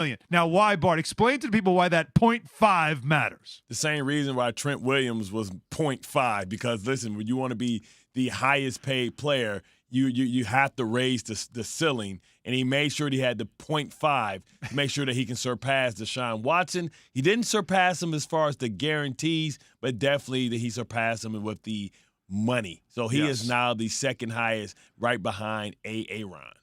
million. Now, why, Bart? Explain to the people why that 0.5 matters. The same reason why Trent Williams was 0.5, because, listen, when you want to be the highest paid player, you have to raise the ceiling, and he made sure that he had the 0.5 to make sure that he can surpass Deshaun Watson. He didn't surpass him as far as the guarantees, but definitely that he surpassed him with the money. So he is now the second highest, right behind Aaron.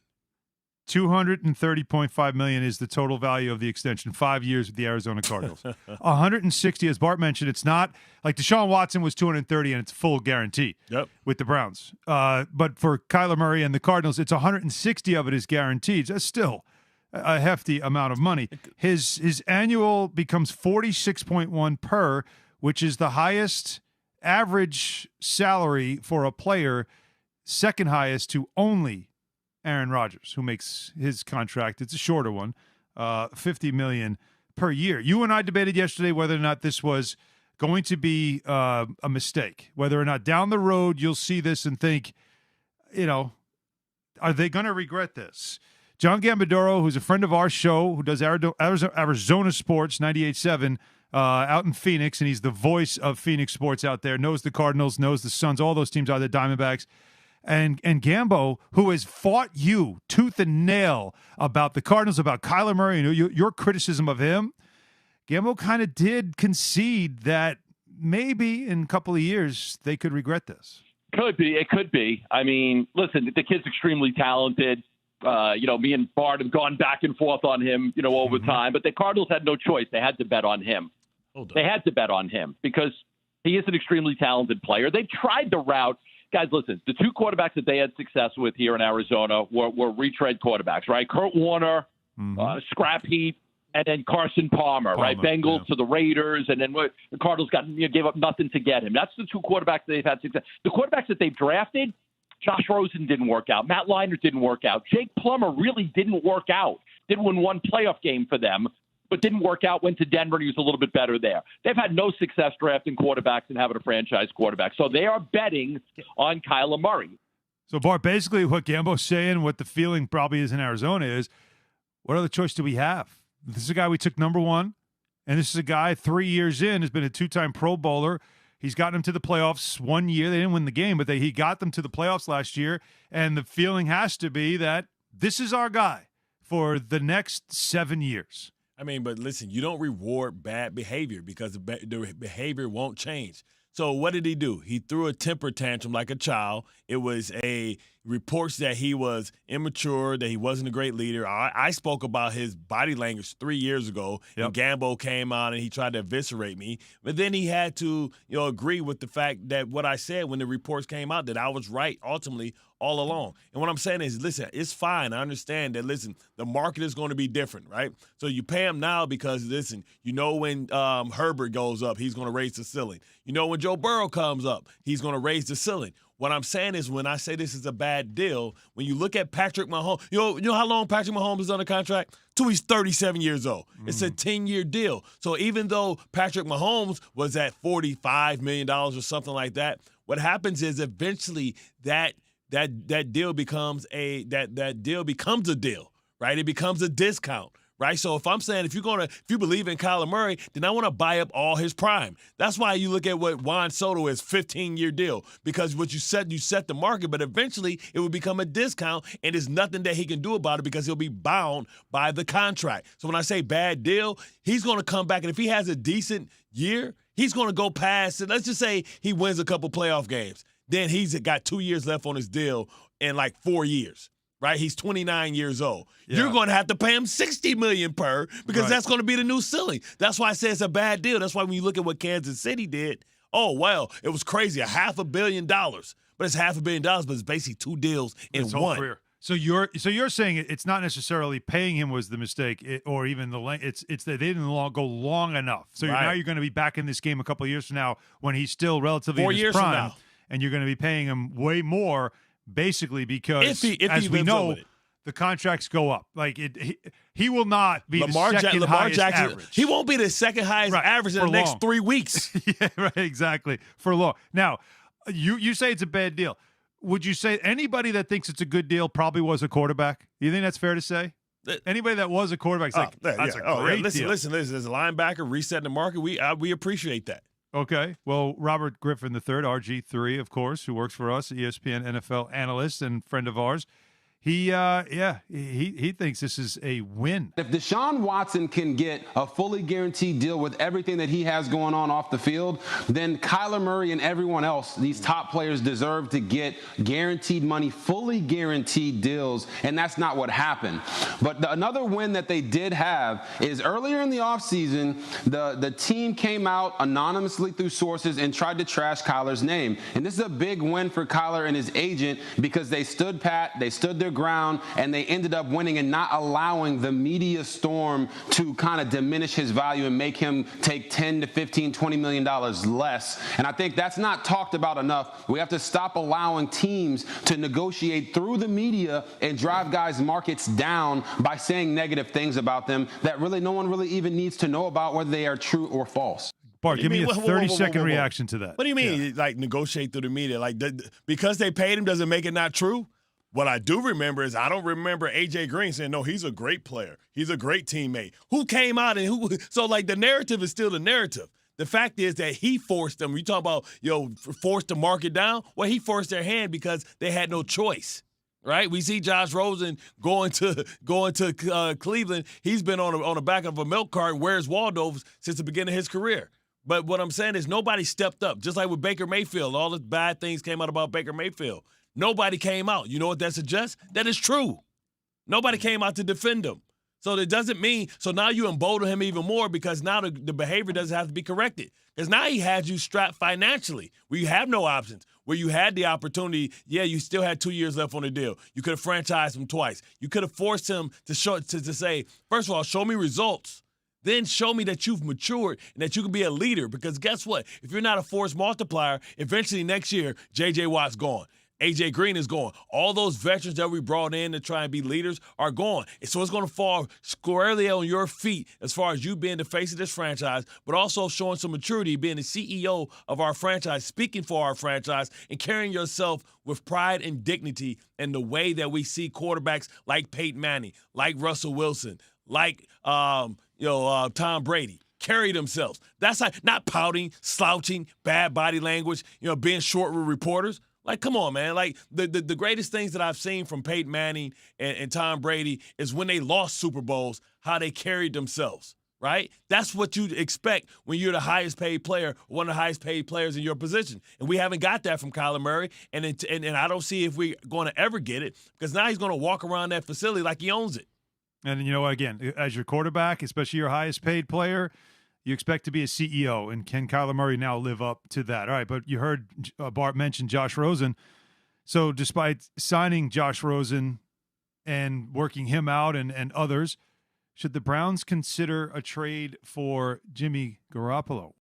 $230.5 million is the total value of the extension, 5 years with the Arizona Cardinals. 160, as Bart mentioned, it's not like Deshaun Watson was 230 and it's full guarantee with the Browns. But for Kyler Murray and the Cardinals, it's 160 of it is guaranteed. That's still a hefty amount of money. His annual becomes 46.1 per, which is the highest average salary for a player, second highest to only Aaron Rodgers, who makes his contract, it's a shorter one, $50 million per year. You and I debated yesterday whether or not this was going to be a mistake, whether or not down the road you'll see this and think, are they going to regret this? John Gambadoro, who's a friend of our show, who does Arizona Sports 98.7 out in Phoenix, and he's the voice of Phoenix sports out there, knows the Cardinals, knows the Suns, all those teams out there, Diamondbacks. And Gambo, who has fought you tooth and nail about the Cardinals, about Kyler Murray, your criticism of him, Gambo kind of did concede that maybe in a couple of years they could regret this. Could be. It could be. I mean, listen, the kid's extremely talented. Me and Bart have gone back and forth on him, over time. But the Cardinals had no choice. They had to bet on him. They had to bet on him because he is an extremely talented player. They tried the route. Guys, listen, the two quarterbacks that they had success with here in Arizona were retread quarterbacks, right? Kurt Warner, Scrap Heap, and then Carson Palmer, right? Bengals to the Raiders, and then the Cardinals gave up nothing to get him. That's the two quarterbacks they've had success. The quarterbacks that they've drafted, Josh Rosen didn't work out. Matt Leinart didn't work out. Jake Plummer really didn't work out. Did win one playoff game for them, but didn't work out, went to Denver, and he was a little bit better there. They've had no success drafting quarterbacks and having a franchise quarterback. So they are betting on Kyler Murray. So, Bart, basically what Gambo's saying, what the feeling probably is in Arizona is, what other choice do we have? This is a guy we took number one, and this is a guy 3 years in, has been a two-time Pro Bowler. He's gotten them to the playoffs 1 year. They didn't win the game, but he got them to the playoffs last year, and the feeling has to be that this is our guy for the next 7 years. I mean, but listen, you don't reward bad behavior because the behavior won't change. So what did he do? He threw a temper tantrum like a child. It was reports that he was immature, that he wasn't a great leader. I spoke about his body language 3 years ago, and Gambo came on and he tried to eviscerate me. But then he had to, agree with the fact that what I said when the reports came out, that I was right ultimately all along. And what I'm saying is, listen, it's fine. I understand that, listen, the market is going to be different, right? So you pay him now because, listen, when Herbert goes up, he's going to raise the ceiling. When Joe Burrow comes up, he's going to raise the ceiling. What I'm saying is, when I say this is a bad deal, when you look at Patrick Mahomes, you know how long Patrick Mahomes is under contract? Till he's 37 years old. It's a 10-year deal. So even though Patrick Mahomes was at $45 million or something like that, what happens is eventually that deal becomes a deal, right? It becomes a discount. Right, so if I'm saying if you believe in Kyler Murray, then I want to buy up all his prime. That's why you look at what Juan Soto is, 15-year deal, because what you set the market, but eventually it will become a discount, and there's nothing that he can do about it because he'll be bound by the contract. So when I say bad deal, he's going to come back, and if he has a decent year, he's going to go past it. Let's just say he wins a couple playoff games. Then he's got 2 years left on his deal in like 4 years. Right, he's 29 years old. Yeah. You're going to have to pay him $60 million per because that's going to be the new ceiling. That's why I say it's a bad deal. That's why when you look at what Kansas City did, it was crazy, $500 million. But it's $500 million, but it's basically two deals in one. Career. So you're saying it's not necessarily paying him was the mistake, or even the length. It's that they didn't go long enough. So now you're going to be back in this game a couple of years from now when he's still relatively 4 in his years prime, from now, and you're going to be paying him way more. Basically, because as we know, the contracts go up. Like he will not be the second highest average. He won't be the second highest average in the next 3 weeks. Yeah, right, exactly. For long. Now, you say it's a bad deal. Would you say anybody that thinks it's a good deal probably was a quarterback? You think that's fair to say? Anybody that was a quarterback, that's a great deal. Listen, as a linebacker resetting the market, we appreciate that. Okay. Well, Robert Griffin III, RG3, of course, who works for us, ESPN NFL analyst and friend of ours. He thinks this is a win. If Deshaun Watson can get a fully guaranteed deal with everything that he has going on off the field, then Kyler Murray and everyone else, these top players, deserve to get guaranteed money, fully guaranteed deals, and that's not what happened. But another win that they did have is earlier in the offseason, the team came out anonymously through sources and tried to trash Kyler's name. And this is a big win for Kyler and his agent because they stood pat, they stood their ground, and they ended up winning and not allowing the media storm to kind of diminish his value and make him take $10 to $15, $20 million less. And I think that's not talked about enough. We have to stop allowing teams to negotiate through the media and drive guys' markets down by saying negative things about them that really no one really even needs to know about whether they are true or false. Bart, give me a 30-second reaction to that. What do you mean, like, negotiate through the media? Like, because they paid him doesn't make it not true? What I do remember is I don't remember A.J. Green saying, no, he's a great player. He's a great teammate. Who came out and who? So, like, the narrative is still the narrative. The fact is that he forced them. You talk about, forced the market down. Well, he forced their hand because they had no choice, right? We see Josh Rosen going to Cleveland. He's been on the back of a milk cart, Where's Waldo, since the beginning of his career. But what I'm saying is nobody stepped up, just like with Baker Mayfield. All the bad things came out about Baker Mayfield. Nobody came out. You know what that suggests? That is true. Nobody came out to defend him. So that doesn't mean – so now you embolden him even more because now the behavior doesn't have to be corrected. Because now he has you strapped financially where you have no options, where you had the opportunity. Yeah, you still had 2 years left on the deal. You could have franchised him twice. You could have forced him to say, first of all, show me results. Then show me that you've matured and that you can be a leader. Because guess what? If you're not a force multiplier, eventually next year, J.J. Watt's gone. A.J. Green is gone. All those veterans that we brought in to try and be leaders are gone. So it's going to fall squarely on your feet as far as you being the face of this franchise, but also showing some maturity, being the CEO of our franchise, speaking for our franchise, and carrying yourself with pride and dignity in the way that we see quarterbacks like Peyton Manning, like Russell Wilson, like Tom Brady carry themselves. That's not pouting, slouching, bad body language, being short with reporters. Like, come on, man. Like, the greatest things that I've seen from Peyton Manning and Tom Brady is when they lost Super Bowls, how they carried themselves, right? That's what you'd expect when you're the highest paid player, one of the highest paid players in your position. And we haven't got that from Kyler Murray, and I don't see if we're going to ever get it because now he's going to walk around that facility like he owns it. And, again, as your quarterback, especially your highest paid player, you expect to be a CEO, and can Kyler Murray now live up to that? All right, but you heard Bart mention Josh Rosen. So despite signing Josh Rosen and working him out and others, should the Browns consider a trade for Jimmy Garoppolo?